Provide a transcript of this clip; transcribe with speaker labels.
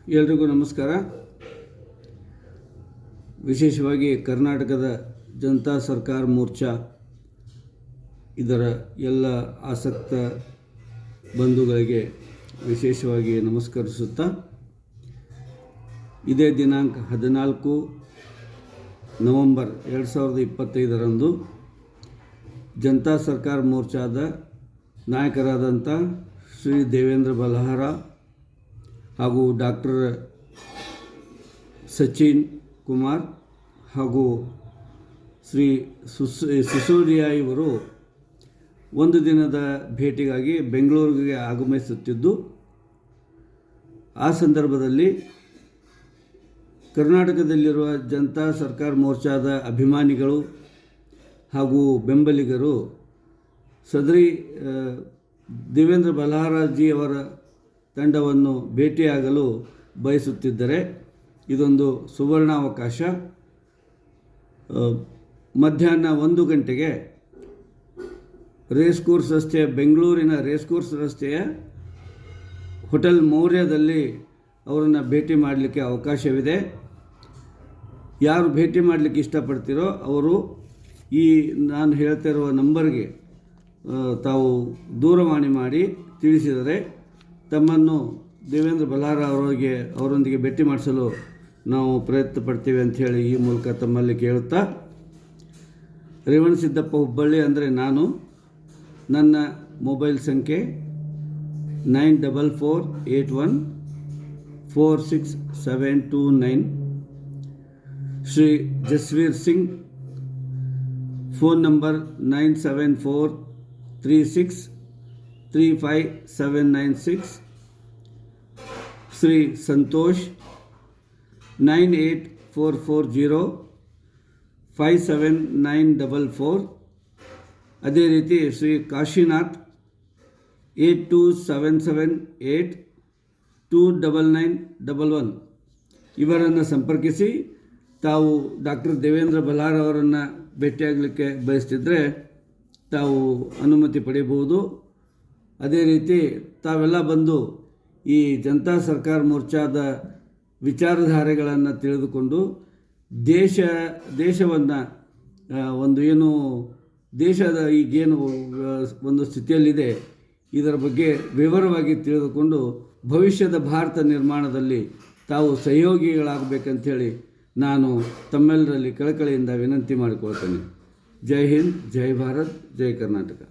Speaker 1: ಎಲ್ರಿಗೂ ನಮಸ್ಕಾರ. ವಿಶೇಷವಾಗಿ ಕರ್ನಾಟಕದ ಜನತಾ ಸರ್ಕಾರ ಮೋರ್ಚಾ ಇದರ ಎಲ್ಲ ಆಸಕ್ತ ಬಂಧುಗಳಿಗೆ ವಿಶೇಷವಾಗಿ ನಮಸ್ಕರಿಸುತ್ತಾ, ಇದೇ ದಿನಾಂಕ 14 ನವೆಂಬರ್ 2025ರಂದು ಜನತಾ ಸರ್ಕಾರ ಮೋರ್ಚಾದ ನಾಯಕರಾದಂಥ ಶ್ರೀ ದೇವೇಂದ್ರ ಬಲ್ಹಾರ ಹಾಗೂ ಡಾಕ್ಟರ್ ಸಚಿನ್ ಕುಮಾರ್ ಹಾಗೂ ಶ್ರೀ ಸಿಸೋಡಿಯಾ ಇವರು ಒಂದು ದಿನದ ಭೇಟಿಗಾಗಿ ಬೆಂಗಳೂರಿಗೆ ಆಗಮಿಸುತ್ತಿದ್ದು, ಆ ಸಂದರ್ಭದಲ್ಲಿ ಕರ್ನಾಟಕದಲ್ಲಿರುವ ಜನತಾ ಸರ್ಕಾರ ಮೋರ್ಚಾದ ಅಭಿಮಾನಿಗಳು ಹಾಗೂ ಬೆಂಬಲಿಗರು ಸದರಿ ದೇವೇಂದ್ರ ಬಲ್ಹಾರಜಿಯವರ ತಂಡವನ್ನು ಭೇಟಿಯಾಗಲು ಬಯಸುತ್ತಿದ್ದರೆ ಇದೊಂದು ಸುವರ್ಣಾವಕಾಶ. ಮಧ್ಯಾಹ್ನ 1 ಗಂಟೆಗೆ ರೇಸ್ಕೋರ್ಸ್ ರಸ್ತೆಯ ಬೆಂಗಳೂರಿನ ರೇಸ್ಕೋರ್ಸ್ ರಸ್ತೆಯ ಹೋಟೆಲ್ ಮೌರ್ಯದಲ್ಲಿ ಅವರನ್ನು ಭೇಟಿ ಮಾಡಲಿಕ್ಕೆ ಅವಕಾಶವಿದೆ. ಯಾರು ಭೇಟಿ ಮಾಡಲಿಕ್ಕೆ ಇಷ್ಟಪಡ್ತೀರೋ ಅವರು ಈ ನಾನು ಹೇಳ್ತಿರುವ ನಂಬರ್ಗೆ ತಾವು ದೂರವಾಣಿ ಮಾಡಿ ತಿಳಿಸಿದರೆ ತಮ್ಮನ್ನು ದೇವೇಂದ್ರ ಬಲ್ಹಾರ ಅವರೊಂದಿಗೆ ಭೇಟಿ ಮಾಡಿಸಲು ನಾವು ಪ್ರಯತ್ನ ಪಡ್ತೀವಿ ಅಂಥೇಳಿ ಈ ಮೂಲಕ ತಮ್ಮಲ್ಲಿ ಕೇಳುತ್ತಾ, ರೇವಣಸಿದ್ದಪ್ಪ ಹುಬ್ಬಳ್ಳಿ ಅಂದರೆ ನಾನು. ನನ್ನ ಮೊಬೈಲ್ ಸಂಖ್ಯೆ 9448146729. Shri Jasveer Singh, phone number 9743635796. ಶ್ರೀ ಸಂತೋಷ್ 9844057944. ಅದೇ ರೀತಿ ಶ್ರೀ ಕಾಶಿನಾಥ್ 8277829911 ಇವರನ್ನು ಸಂಪರ್ಕಿಸಿ ತಾವು ಡಾಕ್ಟರ್ ದೇವೇಂದ್ರ ಬಲ್ಹಾರ ಅವರನ್ನು ಭೇಟಿಯಾಗಲಿಕ್ಕೆ ಬಯಸ್ತಿದ್ದರೆ ತಾವು ಅನುಮತಿ ಪಡೆಯಬಹುದು. ಅದೇ ರೀತಿ ತಾವೆಲ್ಲ ಬಂದು ಈ ಜನತಾ ಸರ್ಕಾರ ಮೋರ್ಚಾದ ವಿಚಾರಧಾರೆಗಳನ್ನು ತಿಳಿದುಕೊಂಡು ದೇಶವನ್ನು ದೇಶದ ಈಗೇನು ಒಂದು ಸ್ಥಿತಿಯಲ್ಲಿದೆ ಇದರ ಬಗ್ಗೆ ವಿವರವಾಗಿ ತಿಳಿದುಕೊಂಡು ಭವಿಷ್ಯದ ಭಾರತ ನಿರ್ಮಾಣದಲ್ಲಿ ತಾವು ಸಹಯೋಗಿಗಳಾಗಬೇಕಂಥೇಳಿ ನಾನು ತಮ್ಮೆಲ್ಲರಲ್ಲಿ ಕಳಕಳಿಯಿಂದ ವಿನಂತಿ ಮಾಡಿಕೊಳ್ತೇನೆ. ಜೈ ಹಿಂದ್, ಜೈ ಭಾರತ್, ಜೈ ಕರ್ನಾಟಕ.